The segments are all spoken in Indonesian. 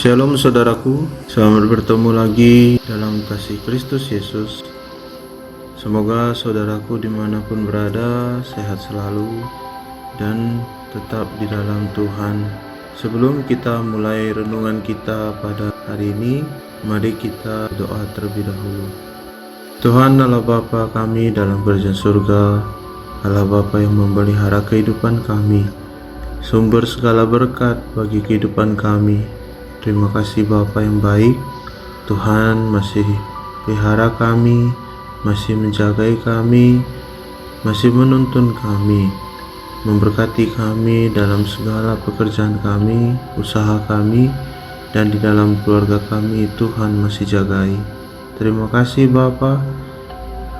Shalom saudaraku, selamat bertemu lagi dalam kasih Kristus Yesus. Semoga saudaraku dimanapun berada sehat selalu dan tetap di dalam Tuhan. Sebelum kita mulai renungan kita pada hari ini, mari kita doa terlebih dahulu. Tuhan Allah Bapa kami dalam kerajaan surga, Allah Bapa yang memelihara kehidupan kami, sumber segala berkat bagi kehidupan kami. Terima kasih Bapa yang baik, Tuhan masih pelihara kami, masih menjagai kami, masih menuntun kami, memberkati kami dalam segala pekerjaan kami, usaha kami, dan di dalam keluarga kami Tuhan masih jagai. Terima kasih Bapa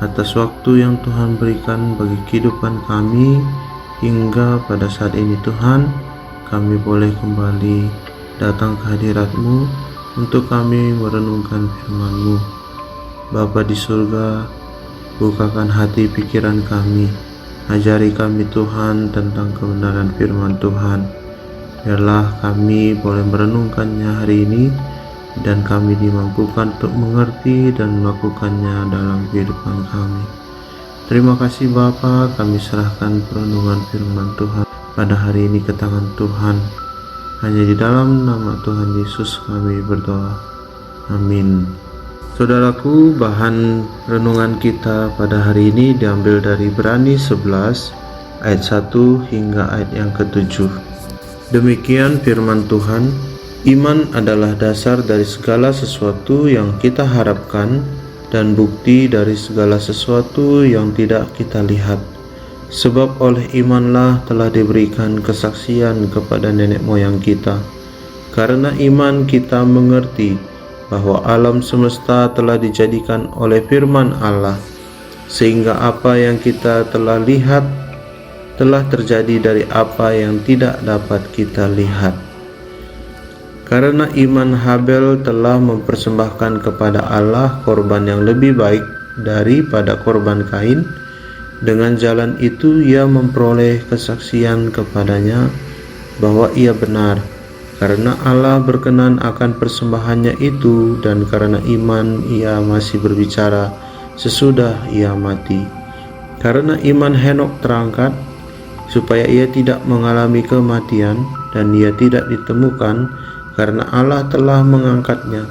atas waktu yang Tuhan berikan bagi kehidupan kami hingga pada saat ini Tuhan, kami boleh kembali datang ke hadirat-Mu untuk kami merenungkan firman-Mu. Bapa di surga, bukakan hati pikiran kami, ajari kami Tuhan tentang kebenaran firman Tuhan. Biarlah kami boleh merenungkannya hari ini dan kami dimampukan untuk mengerti dan melakukannya dalam kehidupan kami. Terima kasih Bapa, kami serahkan perenungan firman Tuhan pada hari ini ke tangan Tuhan. Hanya di dalam nama Tuhan Yesus kami berdoa. Amin. Saudaraku, bahan renungan kita pada hari ini diambil dari Ibrani 11 ayat 1 hingga ayat yang ke-7. Demikian firman Tuhan, iman adalah dasar dari segala sesuatu yang kita harapkan dan bukti dari segala sesuatu yang tidak kita lihat. Sebab oleh imanlah telah diberikan kesaksian kepada nenek moyang kita. Karena iman kita mengerti bahwa alam semesta telah dijadikan oleh firman Allah, sehingga apa yang kita telah lihat telah terjadi dari apa yang tidak dapat kita lihat. Karena iman Habel telah mempersembahkan kepada Allah korban yang lebih baik daripada korban Kain. Dengan jalan itu ia memperoleh kesaksian kepadanya bahwa ia benar, karena Allah berkenan akan persembahannya itu, dan karena iman ia masih berbicara sesudah ia mati. Karena iman Henok terangkat, supaya ia tidak mengalami kematian, dan ia tidak ditemukan, karena Allah telah mengangkatnya.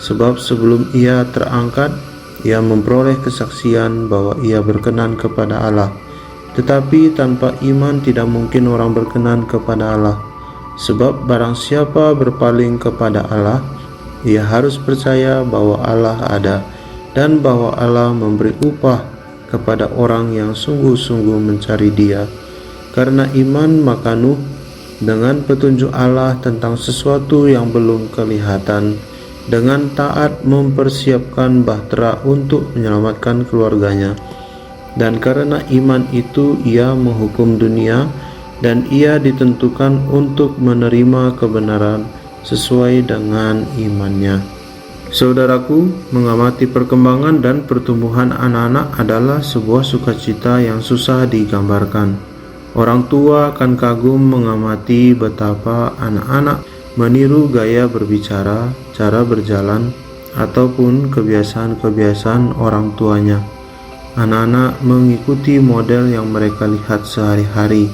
Sebab sebelum ia terangkat, ia memperoleh kesaksian bahwa ia berkenan kepada Allah. Tetapi tanpa iman tidak mungkin orang berkenan kepada Allah. Sebab barang siapa berpaling kepada Allah, ia harus percaya bahwa Allah ada, dan bahwa Allah memberi upah kepada orang yang sungguh-sungguh mencari Dia. Karena iman maka Nuh dengan petunjuk Allah tentang sesuatu yang belum kelihatan, dengan taat mempersiapkan bahtera untuk menyelamatkan keluarganya. Dan karena iman itu ia menghukum dunia, dan ia ditentukan untuk menerima kebenaran sesuai dengan imannya. Saudaraku, mengamati perkembangan dan pertumbuhan anak-anak adalah sebuah sukacita yang susah digambarkan. Orang tua akan kagum mengamati betapa anak-anak meniru gaya berbicara, cara berjalan, ataupun kebiasaan-kebiasaan orang tuanya. Anak-anak mengikuti model yang mereka lihat sehari-hari.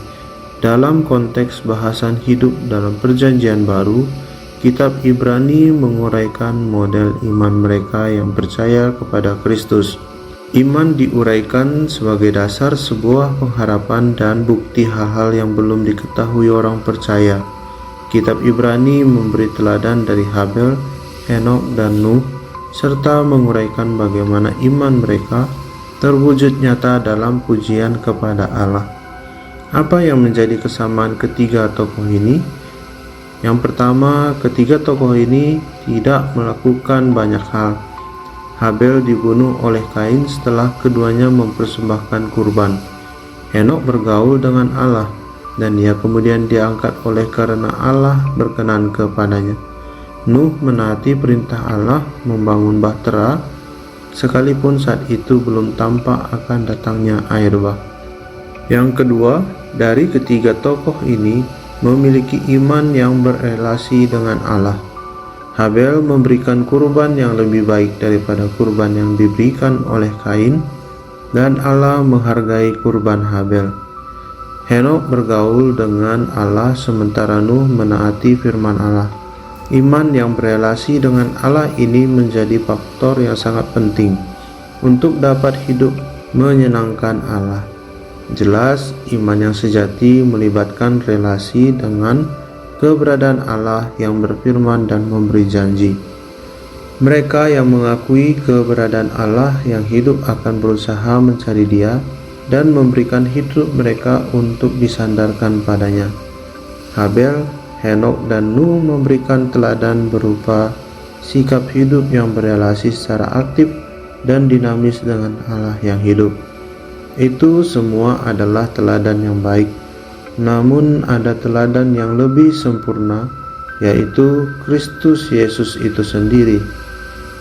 Dalam konteks bahasan hidup dalam Perjanjian Baru, kitab Ibrani menguraikan model iman mereka yang percaya kepada Kristus. Iman diuraikan sebagai dasar sebuah pengharapan dan bukti hal-hal yang belum diketahui orang percaya. Kitab Ibrani memberi teladan dari Habel, Henok, dan Nuh, serta menguraikan bagaimana iman mereka terwujud nyata dalam pujian kepada Allah. Apa yang menjadi kesamaan ketiga tokoh ini? Yang pertama, ketiga tokoh ini tidak melakukan banyak hal. Habel dibunuh oleh Kain setelah keduanya mempersembahkan kurban. Henok bergaul dengan Allah, dan ia kemudian diangkat oleh karena Allah berkenan kepadanya. Nuh menaati perintah Allah membangun bahtera, sekalipun saat itu belum tampak akan datangnya air bah. Yang kedua, dari ketiga tokoh ini memiliki iman yang berelasi dengan Allah. Habel memberikan kurban yang lebih baik daripada kurban yang diberikan oleh Kain, dan Allah menghargai kurban Habel. Henokh bergaul dengan Allah sementara Nuh menaati firman Allah. Iman yang berelasi dengan Allah ini menjadi faktor yang sangat penting untuk dapat hidup menyenangkan Allah. Jelas, iman yang sejati melibatkan relasi dengan keberadaan Allah yang berfirman dan memberi janji. Mereka yang mengakui keberadaan Allah yang hidup akan berusaha mencari Dia dan memberikan hidup mereka untuk disandarkan padanya. Habel, Henokh, dan Nuh memberikan teladan berupa sikap hidup yang berelasi secara aktif dan dinamis dengan Allah yang hidup. Itu semua adalah teladan yang baik. Namun ada teladan yang lebih sempurna, yaitu Kristus Yesus itu sendiri.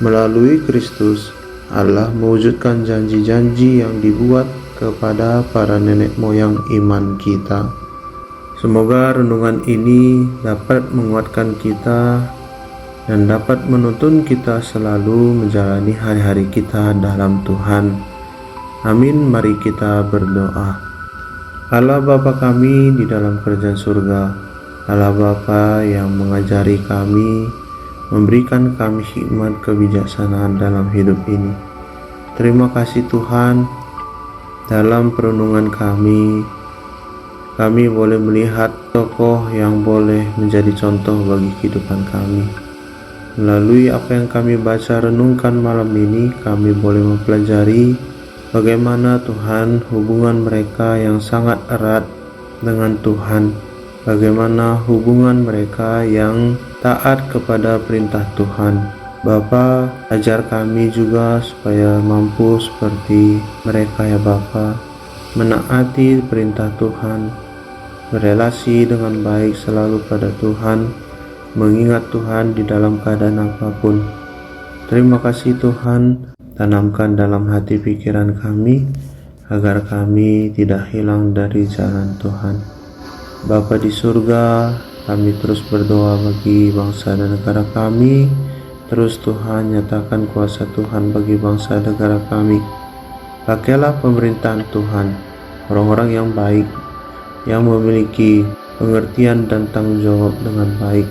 Melalui Kristus, Allah mewujudkan janji-janji yang dibuat kepada para nenek moyang iman kita. Semoga renungan ini dapat menguatkan kita dan dapat menuntun kita selalu menjalani hari-hari kita dalam Tuhan. Amin. Mari kita berdoa. Allah Bapa kami di dalam kerajaan surga, Allah Bapa yang mengajari kami, memberikan kami hikmat kebijaksanaan dalam hidup ini. Terima kasih Tuhan, dalam perenungan kami boleh melihat tokoh yang boleh menjadi contoh bagi kehidupan kami. Melalui apa yang kami baca renungkan malam ini, kami boleh mempelajari bagaimana Tuhan hubungan mereka yang sangat erat dengan Tuhan, bagaimana hubungan mereka yang taat kepada perintah Tuhan. Bapa, ajar kami juga supaya mampu seperti mereka ya Bapa, menaati perintah Tuhan, berelasi dengan baik selalu pada Tuhan, mengingat Tuhan di dalam keadaan apapun. Terima kasih Tuhan, tanamkan dalam hati pikiran kami, agar kami tidak hilang dari jalan Tuhan. Bapa di surga, kami terus berdoa bagi bangsa dan negara kami. Terus Tuhan nyatakan kuasa Tuhan bagi bangsa negara kami. Pakailah pemerintahan Tuhan, orang-orang yang baik, yang memiliki pengertian dan tanggung jawab dengan baik.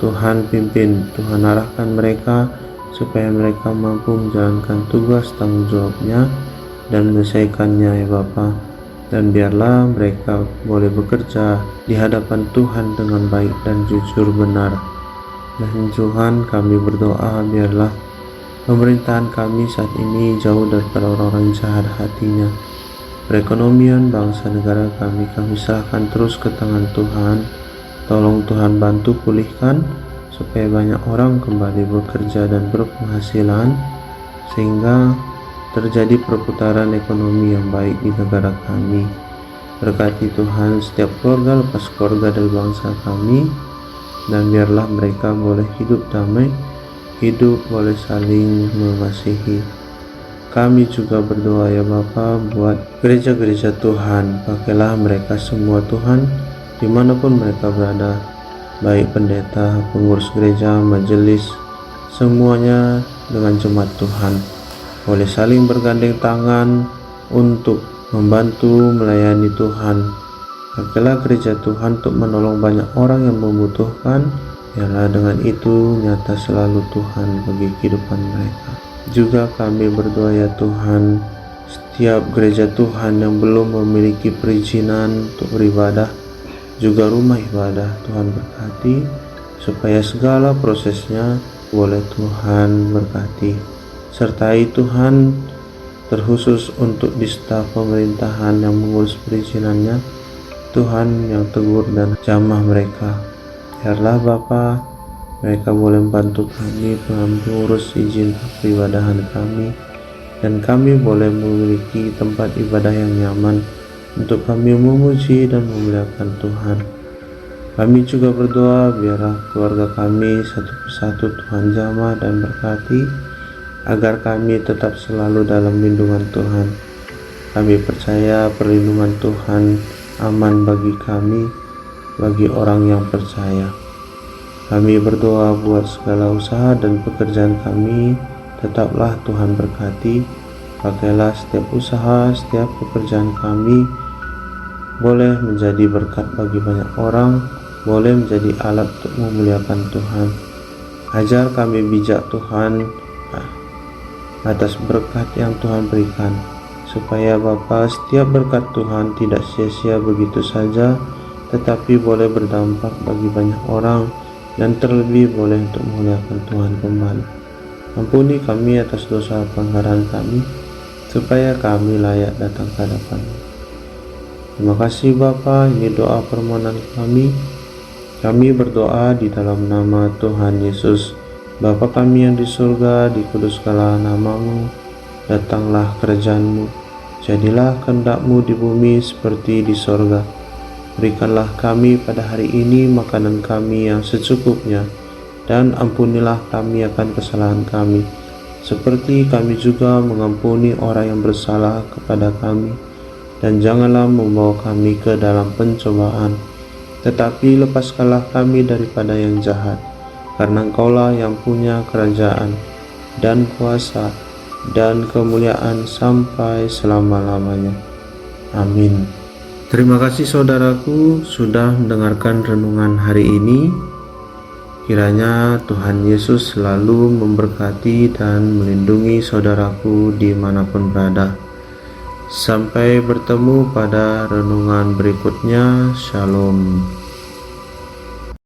Tuhan pimpin, Tuhan arahkan mereka supaya mereka mampu menjalankan tugas tanggung jawabnya dan menyelesaikannya ya Bapa. Dan biarlah mereka boleh bekerja di hadapan Tuhan dengan baik dan jujur benar. Dan Tuhan, kami berdoa biarlah pemerintahan kami saat ini jauh daripada orang-orang jahat hatinya. Perekonomian bangsa negara kami serahkan terus ke tangan Tuhan. Tolong Tuhan bantu pulihkan supaya banyak orang kembali bekerja dan berpenghasilan, sehingga terjadi perputaran ekonomi yang baik di negara kami. Berkati Tuhan setiap keluarga lepas keluarga dari bangsa kami, dan biarlah mereka boleh hidup damai, hidup boleh saling mengasihi. Kami juga berdoa ya Bapa buat gereja-gereja Tuhan. Pakailah mereka semua Tuhan, dimanapun mereka berada, baik pendeta, pengurus gereja, majelis, semuanya dengan jemaat Tuhan boleh saling bergandeng tangan untuk membantu melayani Tuhan. Pakailah gereja Tuhan untuk menolong banyak orang yang membutuhkan. Biarlah dengan itu nyata selalu Tuhan bagi kehidupan mereka. Juga kami berdoa ya Tuhan, setiap gereja Tuhan yang belum memiliki perizinan untuk beribadah, juga rumah ibadah, Tuhan berkati supaya segala prosesnya boleh Tuhan berkati. Sertai Tuhan, terkhusus untuk di staf pemerintahan yang mengurus perizinannya, Tuhan yang tegur dan jamah mereka. Biarlah Bapa, mereka boleh membantu kami mengurus izin peribadahan kami, dan kami boleh memiliki tempat ibadah yang nyaman untuk kami memuji dan memuliakan Tuhan. Kami juga berdoa biarlah keluarga kami satu persatu Tuhan jamah dan berkati, agar kami tetap selalu dalam lindungan Tuhan. Kami percaya perlindungan Tuhan aman bagi kami, bagi orang yang percaya. Kami berdoa buat segala usaha dan pekerjaan kami, tetaplah Tuhan berkati. Pakailah setiap usaha, setiap pekerjaan kami, boleh menjadi berkat bagi banyak orang, boleh menjadi alat untuk memuliakan Tuhan. Ajar kami bijak Tuhan atas berkat yang Tuhan berikan, supaya Bapa, setiap berkat Tuhan tidak sia-sia begitu saja, tetapi boleh berdampak bagi banyak orang, dan terlebih boleh untuk memuliakan Tuhan kembali. Ampuni kami atas dosa pelanggaran kami, supaya kami layak datang ke hadapan-Mu. Terima kasih Bapa, ini doa permohonan kami. Kami berdoa di dalam nama Tuhan Yesus. Bapa kami yang di surga, dikuduskanlah nama-Mu, datanglah kerajaan-Mu, jadilah kehendak-Mu di bumi seperti di surga. Berikanlah kami pada hari ini makanan kami yang secukupnya, dan ampunilah kami akan kesalahan kami, seperti kami juga mengampuni orang yang bersalah kepada kami. Dan janganlah membawa kami ke dalam pencobaan, tetapi lepaskanlah kami daripada yang jahat, karena Engkaulah yang punya kerajaan dan kuasa dan kemuliaan sampai selama-lamanya. Amin. Terima kasih saudaraku sudah mendengarkan renungan hari ini. Kiranya Tuhan Yesus selalu memberkati dan melindungi saudaraku dimanapun berada. Sampai bertemu pada renungan berikutnya. Shalom.